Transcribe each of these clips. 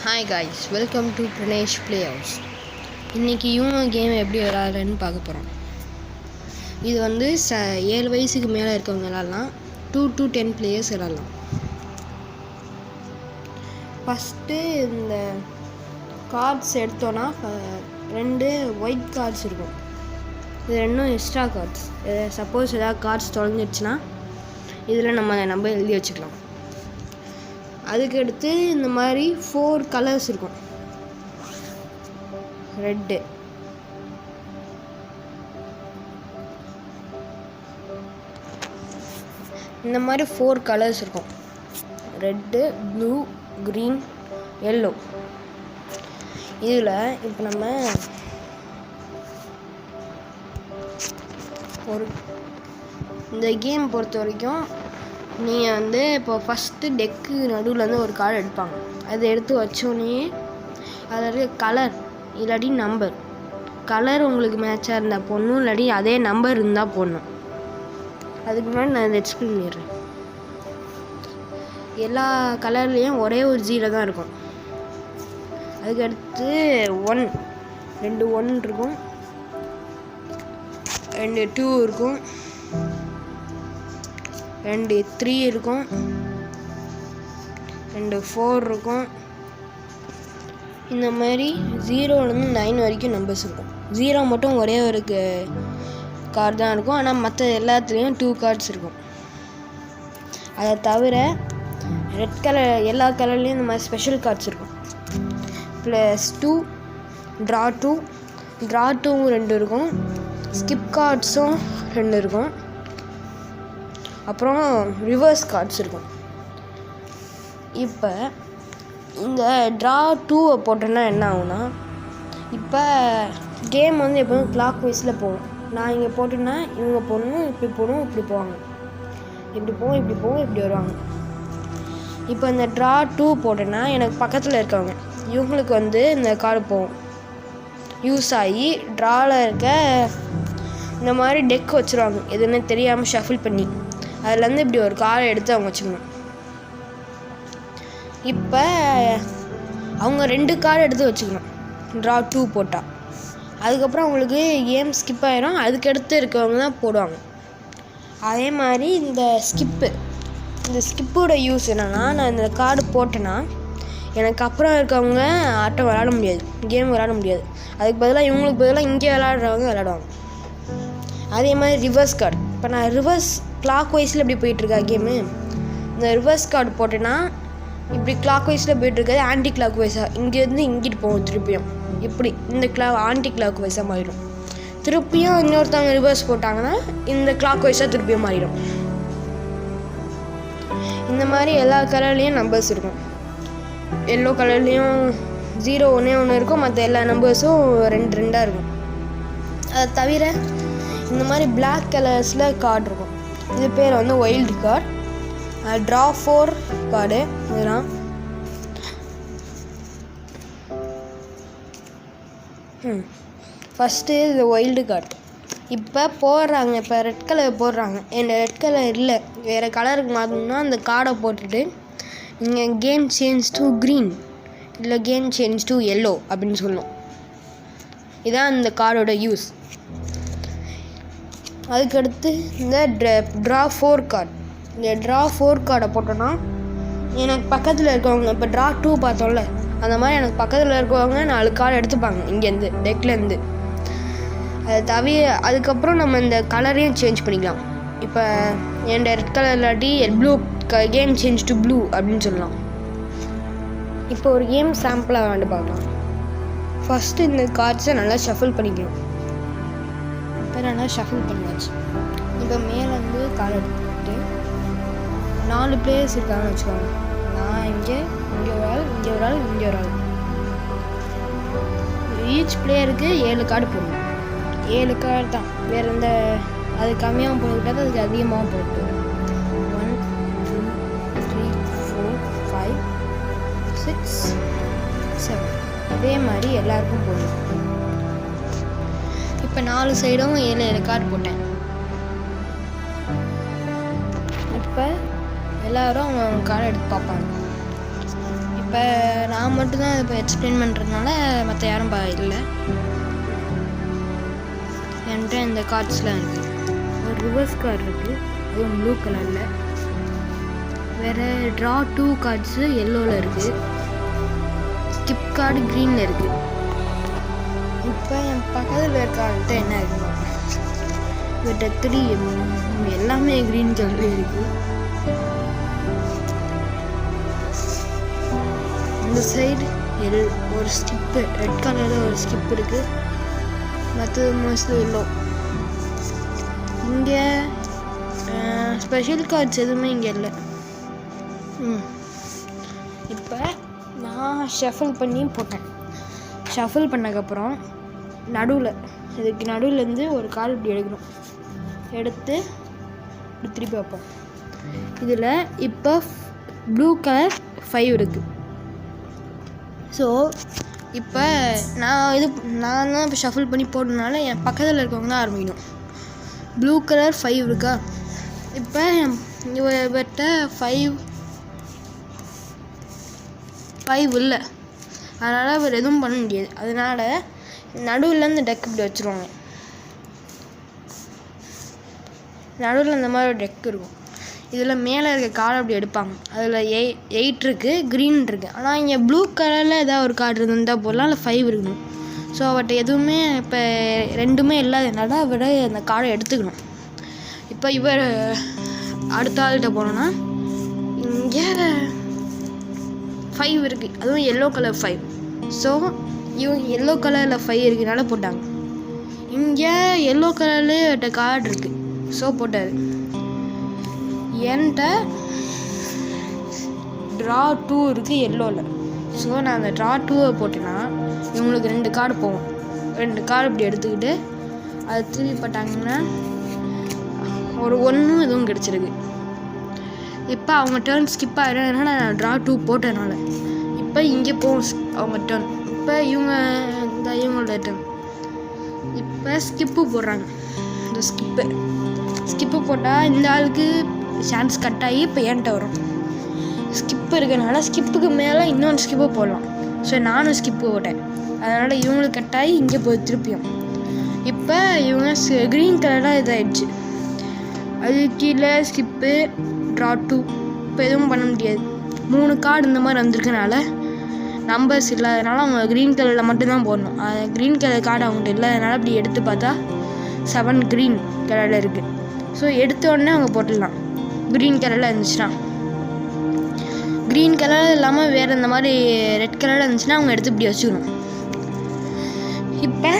Hi guys, welcome to Pranesh play house. இன்றைக்கி you know game எப்படி விளாட்றேன்னு பார்க்க போகிறோம். இது வந்து 7 வயசுக்கு மேலே இருக்கவங்க விளாட்லாம். 2 to 10 பிளேயர்ஸ் விளாட்லாம். ஃபஸ்ட்டு இந்த கார்ட்ஸ் எடுத்தோன்னா 2 ஒயிட் கார்ட்ஸ் இருக்கும். இது 2 எக்ஸ்ட்ரா கார்ட்ஸ். சப்போஸ் ஏதாவது கார்ட்ஸ் தொலைஞ்சிடுச்சுன்னா இதில் நம்ம எழுதி வச்சுக்கலாம். அதுக்கடுத்து இந்த மாதிரி 4 கலர்ஸ் இருக்கும். ரெட்டு, இந்த மாதிரி 4 கலர்ஸ் இருக்கும். Red, blue, green, yellow. இதில் இப்போ நம்ம இந்த கேம் பொறுத்த வரைக்கும் நீங்கள் வந்து இப்போ ஃபஸ்ட்டு டெக்கு நடுவில் ஒரு கார்டு எடுப்பாங்க. அதை எடுத்து வச்சோடனே அதில் இருக்க கலர் இல்லாட்டி நம்பர், கலர் உங்களுக்கு மேட்சாக இருந்தால் போடணும், இல்லாட்டி அதே நம்பர் இருந்தால் போடணும். அதுக்கு முன்னாடி நான் இதை எக்ஸ்பிளைன் பண்ணிடுறேன். எல்லா கலர்லேயும் ஒரே ஒரு 0 தான் இருக்கும். அதுக்கடுத்து 2 1 இருக்கும், 2 2 இருக்கும், 2 3 இருக்கும், 2 4 இருக்கும். இந்த மாதிரி 0லேருந்து 9 வரைக்கும் நம்பர்ஸ் இருக்கும். 0 மட்டும் ஒரே ஒரு கார்டு தான் இருக்கும். ஆனால் மற்ற எல்லாத்துலேயும் 2 கார்ட்ஸ் இருக்கும். அதை தவிர ரெட் கலர் எல்லா கலர்லேயும் இந்த மாதிரி ஸ்பெஷல் கார்ட்ஸ் இருக்கும். +2, ட்ரா 2 2 இருக்கும். ஸ்கிப் கார்ட்ஸும் 2 இருக்கும். அப்புறம் ரிவர்ஸ் கார்ட்ஸ் இருக்கும். இப்போ இந்த ட்ரா 2 போட்டோன்னா என்ன ஆகும்னா, இப்போ கேம் வந்து எப்போதும் கிளாக் வைஸில் போகும். நான் இங்கே போட்டேன்னா இவங்க போகணும், இப்படி போகணும், இப்படி போவாங்க, இப்படி போவோம், இப்படி போவோம், இப்படி வருவாங்க. இப்போ இந்த ட்ரா 2 போட்டேன்னா எனக்கு பக்கத்தில் இருக்கவங்க இவங்களுக்கு வந்து இந்த கார்டு போகும். யூஸ் ஆகி ட்ராவில் இருக்க இந்த மாதிரி டெக் வச்சுருவாங்க. எதுன்னு தெரியாமல் ஷஃபில் பண்ணி அதுலேருந்து இப்படி ஒரு கார்டை எடுத்து அவங்க வச்சுக்கணும். இப்போ அவங்க 2 கார்டு எடுத்து வச்சுக்கணும் ட்ரா 2 போட்டால். அதுக்கப்புறம் அவங்களுக்கு கேம் ஸ்கிப் ஆகிரும். அதுக்கடுத்து இருக்கவங்க தான் போடுவாங்க. அதே மாதிரி இந்த ஸ்கிப்போட யூஸ் என்னென்னா, நான் இந்த கார்டு போட்டேன்னா எனக்கு அப்புறம் இருக்கவங்க ஆட்டம் விளாட முடியாது, கேம் விளாட முடியாது. அதுக்கு பதிலாக இவங்களுக்கு பதிலாக இங்கே விளாடுறவங்க விளாடுவாங்க. அதே மாதிரி ரிவர்ஸ் கார்டு. இப்போ நான் ரிவர்ஸ் கிளாக் வைஸில் இப்படி போயிட்டுருக்கா கேமு. இந்த ரிவர்ஸ் கார்டு போட்டேன்னா இப்படி கிளாக் வைஸில் போயிட்டுருக்காது, ஆன்டி கிளாக் வைஸாக இங்கேருந்து இங்கிட்டு போகும். திருப்பியும் இப்படி இந்த ஆன்டி கிளாக் வைஸாக மாறிடும். திருப்பியும் இன்னொருத்தவங்க ரிவர்ஸ் போட்டாங்கன்னா இந்த கிளாக் வைஸாக திருப்பியும் மாறிடும். இந்த மாதிரி எல்லா கலர்லேயும் நம்பர்ஸ் இருக்கும். எல்லோ கலர்லேயும் 0 1 இருக்கும். மற்ற எல்லா நம்பர்ஸும் 2 2 இருக்கும். அதை தவிர இந்த மாதிரி பிளாக் கலர்ஸில் கார்டு இருக்கும். இது பேர் வந்து வைல்டு கார்டு. Draw 4 card. இதெல்லாம் ஃபஸ்ட்டு இது வைல்டு கார்டு. இப்போ போடுறாங்க, இப்போ ரெட் கலர் போடுறாங்க. இந்த ரெட் கலர் இல்லை, வேறு கலருக்கு மாற்றணும்னா அந்த கார்டை போட்டுட்டு இங்கே கேம் சேஞ்ச் டு க்ரீன் இல்லை கேம் சேஞ்ச் டு எல்லோ அப்படின்னு சொல்லணும். இதான் இந்த கார்டோட யூஸ். அதுக்கடுத்து இந்த ட்ரா 4 கார்டு. இந்த ட்ரா 4 கார்டை போட்டோன்னா எனக்கு பக்கத்தில் இருக்கவங்க, இப்போ ட்ரா 2 பார்த்தோம்ல, அந்த மாதிரி எனக்கு பக்கத்தில் இருக்கவங்க 4 கார்டு எடுத்துப்பாங்க இங்கேருந்து டெக்லேருந்து. அதை தவிர அதுக்கப்புறம் நம்ம இந்த கலரையும் சேஞ்ச் பண்ணிக்கலாம். இப்போ என் ரெட் கலர் இல்லாட்டி blue game change to blue அப்படின்னு சொல்லலாம். இப்போ ஒரு கேம் சாம்பிளாக விளாண்டு பார்க்கலாம். ஃபஸ்ட்டு இந்த கார்ட்ஸை நல்லா ஷஃபில் பண்ணிக்கணும். இப்போ நல்லா ஷஃபில் பண்ணியாச்சு. இப்போ மேலேருந்து கார்டு எடுத்துக்கிட்டு 4 பிளேயர்ஸ் இருக்காங்கன்னு வச்சுக்கோங்க. நான் இங்கே ஒரு ஆள், இங்கே ஒரு ஆள், இங்கே ஒரு ஆள். ஈச் பிளேயருக்கு 7 கார்டு போடணும். 7 கார்டு தான், வேறு எந்த அது கம்மியாகவும் போட்டுக்கிட்டாது, அதுக்கு அதிகமாகவும் போட்டு 1 2 3 4 5 6 7 இதே மாதிரி எல்லாருக்கும் போடணும். இப்போ 4 சைடும் 7 கார்டு போட்டேன். இப்போ எல்லோரும் அவங்க கார்டை எடுத்து பார்ப்பாங்க. இப்போ நான் மட்டும்தான் இப்போ எக்ஸ்பிளைன் பண்ணுறதுனால மற்ற யாரும் இல்லை. என்கிட்ட இந்த கார்ட்ஸ்லாம் இருக்குது. ஒரு ரிவர்ஸ் கார்டு இருக்குது, அதுவும் ப்ளூ கலரில். வேறு ட்ரா 2 கார்ட்ஸு எல்லோவில் இருக்குது. ஸ்கிப் கார்டு க்ரீனில் இருக்குது. இப்போ என் பக்கத்தில் இருக்க ஆள்கிட்ட என்ன இருக்குமா, இவர்கிட்ட 3 எல்லாமே க்ரீன் கலரில் இருக்குது. இந்த சைடு ஒரு ஸ்கிப்பு ரெட் கலரில் ஒரு ஸ்கிப் இருக்குது, மற்றது மோஸ்ட்லி எல்லோ. இங்கே ஸ்பெஷல் கார்ட்ஸ் எதுவுமே இங்கே இல்லை. இப்போ நான் ஷஃபில் பண்ணி போட்டேன். ஷஃபில் பண்ணக்கப்புறம் இதுக்கு நடுவுலேருந்து ஒரு கார்டு இப்படி எடுக்கணும். எடுத்து இப்படி திருப்பி வைப்போம். இதில் இப்போ ப்ளூ கலர் 5 இருக்குது. ஸோ இப்போ நான் தான் இப்போ ஷஃபில் பண்ணி போடுறதுனால என் பக்கத்தில் இருக்கவங்க தான் ஆரம்பிக்கணும். ப்ளூ கலர் 5 இருக்கா. இப்போ இவர்கிட்ட 5 இல்லை, அதனால் அவர் எதுவும் பண்ண முடியாது. அதனால் நடுவில் இந்த டெக் இப்படி வச்சுருவாங்க. நடுவில் இந்த மாதிரி ஒரு டெக் இருக்கும். இதில் மேலே இருக்க கார்டு அப்படி எடுப்பாங்க. அதில் 8 இருக்குது, க்ரீன் இருக்குது. ஆனால் இங்கே ப்ளூ கலரில் ஏதாவது ஒரு கார்டு இருந்தால் போடலாம், இல்லை 5 இருக்கணும். ஸோ அவர்கிட்ட எதுவுமே இப்போ 2மே இல்லாதனால அவரை அந்த கார்டை எடுத்துக்கணும். இப்போ இவர் அடுத்த ஆள்கிட்ட போனோன்னா இங்கே 5 இருக்குது, அதுவும் எல்லோ கலர் 5. ஸோ இவங்க எல்லோ கலரில் 5 இருக்குனால போட்டாங்க. இங்கே எல்லோ கலர்லேயே அவர்கிட்ட கார்டு இருக்குது, ஸோ போட்டார். என்கிட்ட ட்ரா 2 இருக்குது எல்லோவில். ஸோ நான் அந்த ட்ரா 2 போட்டேன்னா இவங்களுக்கு 2 கார்டு போகும். 2 கார்டு இப்படி எடுத்துக்கிட்டு அதை திருப்பி போட்டாங்கன்னா ஒரு 1 எதுவும் கிடச்சிருக்கு. இப்போ அவங்க டேர்ன் ஸ்கிப் ஆகிடும், ஏன்னா நான் ட்ரா 2 போட்டதுனால. இப்போ இங்கே போகும் அவங்க டேர்ன். இப்போ இவங்களோட டேர்ன். இப்போ ஸ்கிப்பு போடுறாங்க. இந்த ஸ்கிப்பு போட்டால் இந்த ஆளுக்கு சான்ஸ் கட் ஆகி இப்போ என்கிட்ட வரும். ஸ்கிப்பு இருக்கிறனால ஸ்கிப்புக்கு மேலே இன்னொன்று ஸ்கிப்பு போடலாம். ஸோ நானும் ஸ்கிப்பு போட்டேன், அதனால் இவங்களுக்கு கட் ஆகி இங்கே போய் திருப்பியும். இப்போ இவங்க க்ரீன் கலராக இதாகிடுச்சு. அது கீழே ஸ்கிப்பு ட்ரா 2. இப்போ எதுவும் பண்ண முடியாது. 3 கார்டு இந்த மாதிரி வந்திருக்கனால நம்பர்ஸ் இல்லாதனால அவங்க க்ரீன் கலரில் மட்டும்தான் போடணும். க்ரீன் கலர் கார்டு அவங்கள்ட்ட இல்லாதனால அப்படி எடுத்து பார்த்தா 7 க்ரீன் கலரில் இருக்குது. ஸோ எடுத்த உடனே அவங்க போட்டுடலாம். க்ரீன் கலரில் இருந்துச்சுன்னா, க்ரீன் கலர் இல்லாமல் வேறு இந்த மாதிரி ரெட் கலரில் இருந்துச்சுன்னா அவங்க எடுத்து இப்படி வச்சுக்கணும். இப்போ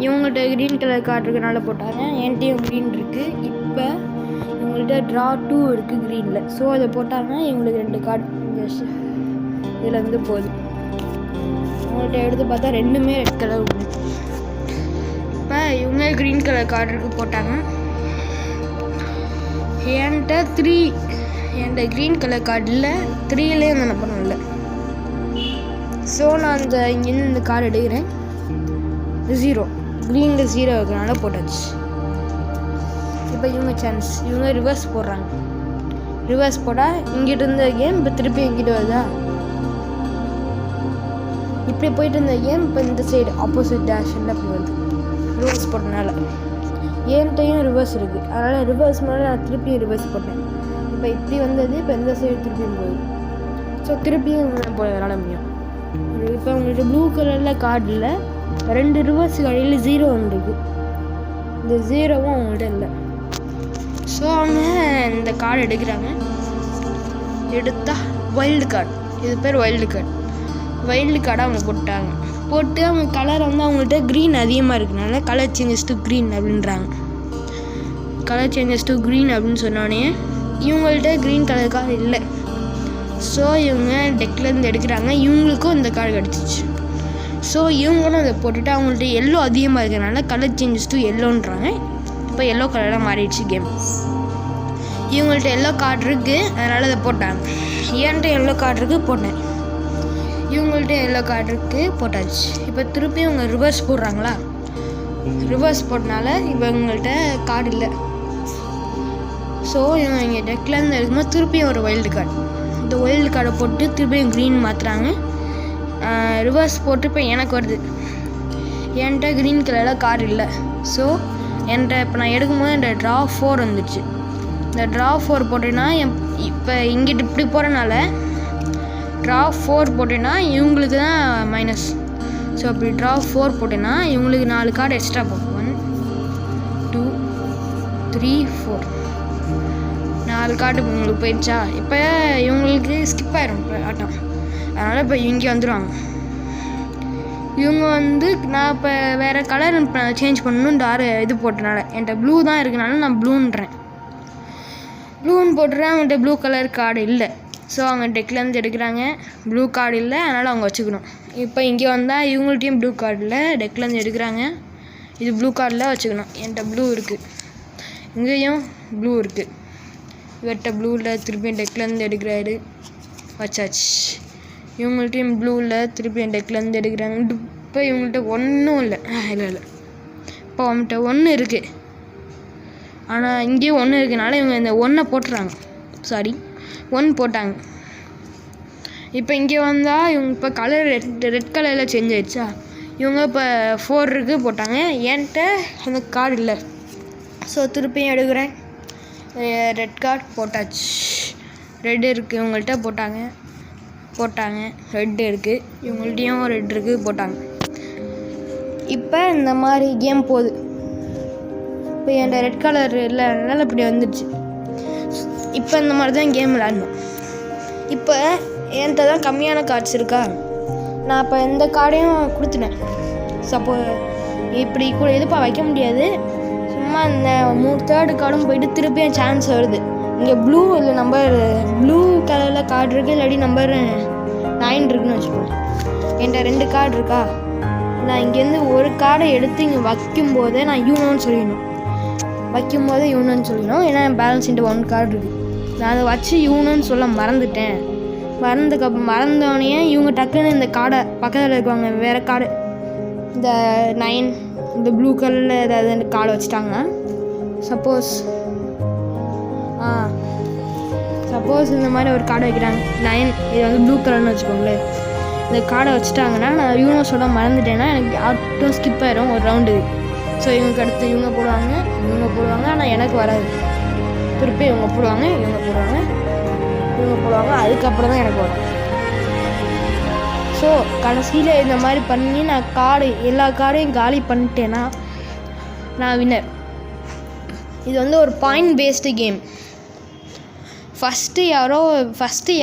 இவங்கள்ட்ட க்ரீன் கலர் கார்டு இருக்கனால போட்டாங்க, என்கிட்டையும் க்ரீன் இருக்குது. இப்போ இவங்கள்ட்ட ட்ரா 2 இருக்குது க்ரீனில். ஸோ அதை போட்டாங்க, இவங்களுக்கு 2 கார்டு இதில் வந்து போகுது. அவங்கள்ட்ட எடுத்து பார்த்தா 2மே ரெட் கலர் உண்டு. இப்போ இவங்க க்ரீன் கலர் கார்டு இருக்குது போட்டாங்க. என்கிட்ட க்ரீன் கலர் கார்டில் 3லேயே அந்த நம்பரும் இல்லை. ஸோ நான் இங்கேருந்து இந்த கார்டு எடுக்கிறேன். 0 க்ரீனில் 0 இருக்கிறனால போட்டாச்சு. இப்போ இவங்க சான்ஸ், இவங்க ரிவர்ஸ் போடுறாங்க. ரிவர்ஸ் போட்டால் இங்கிட்ட இருந்த கேம் இப்போ திருப்பி இங்கிட்ட வருதா. இப்படி போயிட்டு இருந்த கேம் இப்போ இந்த சைடு ஆப்போசிட் டேரக்ஷனில் அப்படி வருது ரிவர்ஸ் போட்டனால. என்கிட்டையும் ரிவர்ஸ் இருக்குது, அதனால் ரிவர்ஸ் மேலே நான் திருப்பியும் ரிவர்ஸ் போட்டேன். இப்போ இப்படி வந்தது, இப்போ இந்த சைடு திருப்பியும் போகுது. ஸோ திருப்பியும் விளாட முடியும். இப்போ உங்கள்கிட்ட ப்ளூ கலரில் கார்டில் 2 ரிவர்ஸ் கடையில் 0 வந்துருக்கு. இந்த 0வும் அவங்கள்ட்ட இல்லை. ஸோ அவங்க இந்த கார்டு எடுக்கிறாங்க. எடுத்தால் வைல்டு கார்டு, இது பேர் வைல்டு கார்டை அவங்க போட்டாங்க. போட்டு அவங்க கலர் வந்து அவங்கள்ட்ட க்ரீன் அதிகமாக இருக்கனால கலர் சேஞ்சஸ் டு க்ரீன் அப்படின்றாங்க. கலர் சேஞ்சஸ் டு க்ரீன் அப்படின்னு சொன்னோடனே இவங்கள்ட்ட க்ரீன் கலர் கார்டு இல்லை. ஸோ இவங்க டெக்லேருந்து எடுக்கிறாங்க. இவங்களுக்கும் இந்த கார்டு கிடச்சிச்சு. ஸோ இவங்களும் அதை போட்டுட்டு அவங்கள்ட்ட எல்லோ அதிகமாக இருக்கிறனால கலர் சேஞ்சஸ் டு எல்லோன்றாங்க. இப்போ எல்லோ கலராக மாறிடுச்சு கேம். இவங்கள்ட்ட எல்லோ கார்டு இருக்குது, அதனால் அதை போட்டாங்க. என்கிட்ட எல்லோ கார்டு இருக்குது போட்டேன். இவங்கள்ட்ட எல்லோ கார்டு இருக்குது போட்டாச்சு. இப்போ திருப்பி இவங்க ரிவர்ஸ் போடுறாங்களா. ரிவர்ஸ் போட்டனால இப்போ இவங்கள்ட்ட கார்டு இல்லை. ஸோ இவங்க இங்கே டெக்லேருந்து எடுக்கும்போது திருப்பியும் ஒரு வைல்டு கார்டு இந்த ஒயில்டு கார்டை போட்டு திருப்பியும் க்ரீன் மாற்றுறாங்க. ரிவர்ஸ் போட்டு இப்போ எனக்கு வருது. என்கிட்ட க்ரீன் கலரில் கார்டு இல்லை. ஸோ என்கிட்ட இப்போ நான் எடுக்கும்போது என்கிட்ட ட்ரா 4 வந்துச்சு. இந்த ட்ரா 4 போட்டேன்னா இப்போ இங்கிட்டு இப்படி போகிறனால ட்ரா 4 போட்டேன்னா இவங்களுக்கு தான் மைனஸ். ஸோ அப்படி ட்ரா 4 போட்டேன்னா இவங்களுக்கு 4 கார்டு எக்ஸ்ட்ரா போகும். 1 2 3 4 4 கார்டு இவங்களுக்கு போயிடுச்சா. இப்போ இவங்களுக்கு ஸ்கிப் ஆயிரும் இப்போ ஆட்டம். அதனால் இப்போ இங்கே வந்துடுவாங்க. இவங்க வந்து நான் இப்போ வேறு கலர் இப்போ சேஞ்ச் பண்ணணும். இது போட்டனால என்கிட்ட ப்ளூ தான் இருக்குனால நான் ப்ளூன்றேன். ப்ளூன்னு போட்டுறேன். அவங்கள்ட்ட ப்ளூ கலர் கார்டு இல்லை. ஸோ அவங்க டெக்லேருந்து எடுக்கிறாங்க. ப்ளூ கார்டு இல்லை, அதனால் அவங்க வச்சுக்கணும். இப்போ இங்கே வந்தால் இவங்கள்ட்டையும் ப்ளூ கார்டு இல்லை, டெக்லேருந்து எடுக்கிறாங்க. இது ப்ளூ கார்டில் வச்சுக்கணும். என்கிட்ட ப்ளூ இருக்குது, இங்கேயும் ப்ளூ இருக்குது. இவர்கிட்ட ப்ளூவில் திருப்பியும் டெக்லேருந்து எடுக்கிறாரு, வச்சாச்சு. இவங்கள்ட்டையும் ப்ளூவில் திருப்பியும் டெக்லேருந்து எடுக்கிறாங்க. இப்போ இவங்கள்ட்ட ஒன்றும் இல்லை. இல்லை இப்போ அவங்கள்ட்ட 1 இருக்குது. ஆனால் இங்கேயும் 1 இருக்குனால இவங்க இந்த 1 போட்டுறாங்க. சாரி 1 போட்டாங்க. இப்போ இங்கே வந்தால் இவங்க இப்போ கலர் ரெட் கலரில் சேஞ்ச் ஆகிடுச்சா. இவங்க இப்போ 4 இருக்குது போட்டாங்க. என்கிட்ட அந்த கார்டு இல்லை. ஸோ திருப்பியும் எடுக்கிறேன். ரெட் கார்டு போட்டாச்சு. ரெட் இருக்குது இவங்கள்ட்ட போட்டாங்க. ரெட் இருக்குது இவங்கள்ட்டையும் ரெட் இருக்குது போட்டாங்க. இப்போ இந்த மாதிரி கேம் போகுது. இப்போ என்கிட்ட ரெட் கலர் இல்லை, அதனால் இப்படி வந்துடுச்சு. இப்போ இந்த மாதிரி தான் கேம் விளாடணும். இப்போ என்கிட்ட தான் கம்மியான கார்ட்ஸ் இருக்கா. நான் இப்போ இந்த கார்டையும் கொடுத்துட்டேன். சப்போஸ் இப்படி கூட எதுப்பா வைக்க முடியாது. சும்மா இந்த 3rd கார்டும் போயிட்டு திருப்பியும் சான்ஸ் வருது. இங்கே ப்ளூ இல்லை நம்பர் ப்ளூ கலரில் கார்டு இருக்குது, இல்லாட்டி நம்பர் 9 இருக்குதுன்னு வச்சுக்கோங்க. என்கிட்ட 2 கார்டு இருக்கா. நான் இங்கேருந்து ஒரு கார்டை எடுத்து இங்கே வைக்கும்போதே நான் யூனோன்னு சொல்லணும். ஏன்னா என் பேலன்ஸ் இந்த 1 கார்டு இருக்குது. நான் அதை வச்சு யூனோன்னு சொல்ல மறந்துட்டேன். மறந்தோடனே இவங்க டக்குன்னு இந்த கார்டை பக்கத்தில் இருக்குவாங்க வேறு கார்டு, இந்த 9 இந்த ப்ளூ கலரில் ஏதாவது அந்த கார்டை வச்சுட்டாங்க. சப்போஸ் இந்த மாதிரி ஒரு கார்டை வைக்கிறாங்க 9, இது வந்து ப்ளூ கலர்னு வச்சுக்கோங்களேன். இந்த கார்டை வச்சுட்டாங்கன்னா நான் யூனோ சொல்ல மறந்துட்டேன்னா எனக்கு ஆட்டோ ஸ்கிப் ஆயிரும் ஒரு ரவுண்டு. ஸோ இவங்களுக்கு அடுத்து இவங்க போடுவாங்க. ஆனால் எனக்கு வராது. திருப்பி இவங்க போடுவாங்க. அதுக்கப்புறம் தான் எனக்கு வரும். ஸோ கடைசியில் இந்த மாதிரி பண்ணி நான் எல்லா கார்டையும் காலி பண்ணிட்டேன்னா நான் வின்னர். இது வந்து ஒரு பாயிண்ட் பேஸ்டு கேம். ஃபஸ்ட்டு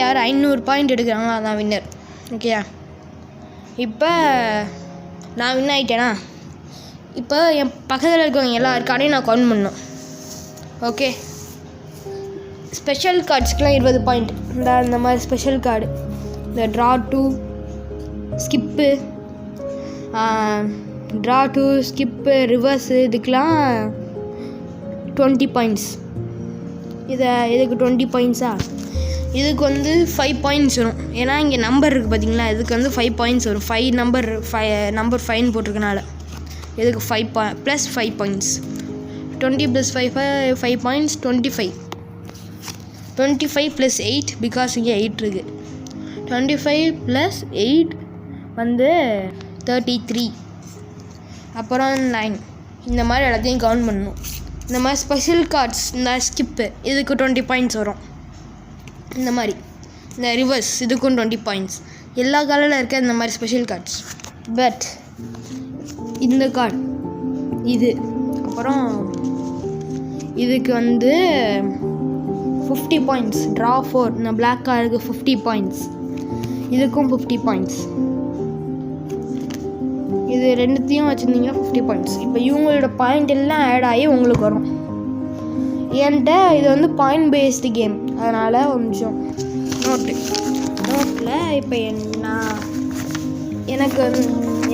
யார் 500 பாயிண்ட் எடுக்கிறாங்களோ அதான் வின்னர். ஓகேயா. இப்போ நான் வின் ஆகிட்டேனா. இப்போ என் பக்கத்தில் இருக்கவங்க எல்லா கார்டையும் நான் கவுண்ட் பண்ணணும். ஓகே. ஸ்பெஷல் கார்ட்ஸ்க்கெலாம் 20 பாயிண்ட். இந்த மாதிரி ஸ்பெஷல் கார்டு, இந்த ட்ரா 2 ஸ்கிப்பு, ரிவர்ஸு, இதுக்கெலாம் 20 பாயிண்ட்ஸ். இதுக்கு 20 பாயிண்ட்ஸா. இதுக்கு வந்து 5 பாயிண்ட்ஸ் வரும். ஏன்னா இங்கே நம்பர் இருக்குது பார்த்தீங்களா. இதுக்கு வந்து 5 பாயிண்ட்ஸ் வரும். 5 நம்பர் 5 போட்டிருக்கனால இதுக்கு 5 + 5 பாயிண்ட்ஸ். 20 + 5 பாயிண்ட்ஸ் 25. 25 + 8 பிகாஸ் இங்கே 8 இருக்குது. 25 + 8 வந்து 33. அப்புறம் 9. இந்த மாதிரி எல்லாத்தையும் கவுண்ட் பண்ணணும். இந்த மாதிரி ஸ்பெஷல் கார்ட்ஸ், இந்த ஸ்கிப்பு இதுக்கு 20 பாயிண்ட்ஸ் வரும். இந்த மாதிரி இந்த ரிவர்ஸ் இதுக்கும் 20 பாயிண்ட்ஸ். எல்லா கலரில் இருக்க இந்த மாதிரி ஸ்பெஷல் கார்ட்ஸ். பட் இந்த கார்டு இது அப்புறம் இதுக்கு வந்து 50 பாயிண்ட்ஸ். ட்ரா 4 இந்த பிளாக் கார்டுக்கு 50 பாயிண்ட்ஸ். இதுக்கும் 50 பாயிண்ட்ஸ். இது ரெண்டுத்தையும் வச்சுருந்தீங்கன்னா 50 பாயிண்ட்ஸ். இப்போ இவங்களோட பாயிண்ட் எல்லாம் ஆட் ஆகி உங்களுக்கு வரும். என்கிட்ட இது வந்து பாயிண்ட் பேஸ்டு கேம். அதனால் ஒரு நிமிஷம் நோட்டில் இப்போ எனக்கு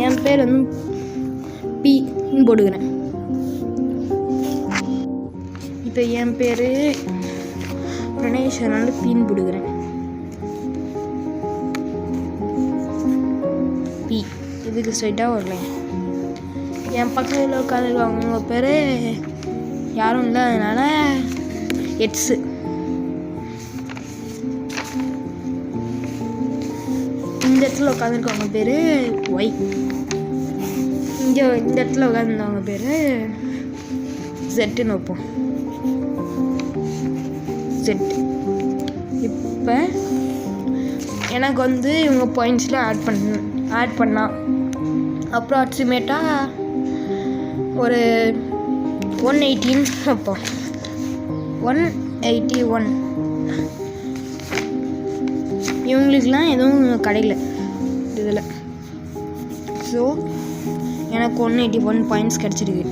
என் பேர் வந்து பின்னு போட்டுக்கிறேன். இப்போ என் பேர் பிரணேஷ், அதனால பின்னு போட்டுக்கிறேன். பி இதுக்கு ஸ்ட்ரைட்டாக வரல. என் பக்கத்தில் உட்காந்துருக்காங்க அவங்க பேர் யாரும் இல்லை, அதனால் எட்ஸு. இந்த இடத்துல உட்காந்துருக்கவங்க பேர் ஒய். இங்கே இந்த இடத்துல உட்காந்துருந்தவங்க பேர் செட்டுன்னு வைப்போம். செட். இப்போ எனக்கு வந்து இவங்க பாயிண்ட்ஸில் ஆட் பண்ணா அப்ராக்சிமேட்டாக ஒரு 118 வைப்போம். 181. இவங்களுக்குலாம் எதுவும் கிடைக்கல இதில். ஸோ எனக்கு 181 பாயிண்ட்ஸ் கிடச்சிருக்கு.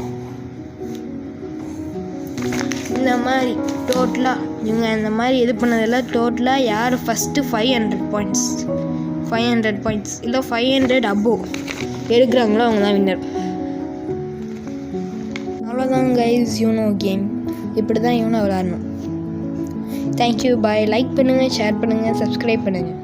இந்த மாதிரி டோட்டலாக இவங்க இந்த மாதிரி இது பண்ணதில் டோட்டலாக யார் ஃபஸ்ட்டு 500 பாயிண்ட்ஸ் இல்லை 500 அபோவ் எடுக்கிறாங்களோ அவங்க தான் வின்னர். அவ்வளோதான் கைஸ், யூனோ கேம். இப்படி தான் யூனோ விளாடணும். தேங்க்யூ, பாய். லைக் பண்ணுங்கள், ஷேர் பண்ணுங்கள், சப்ஸ்கிரைப் பண்ணுங்கள்.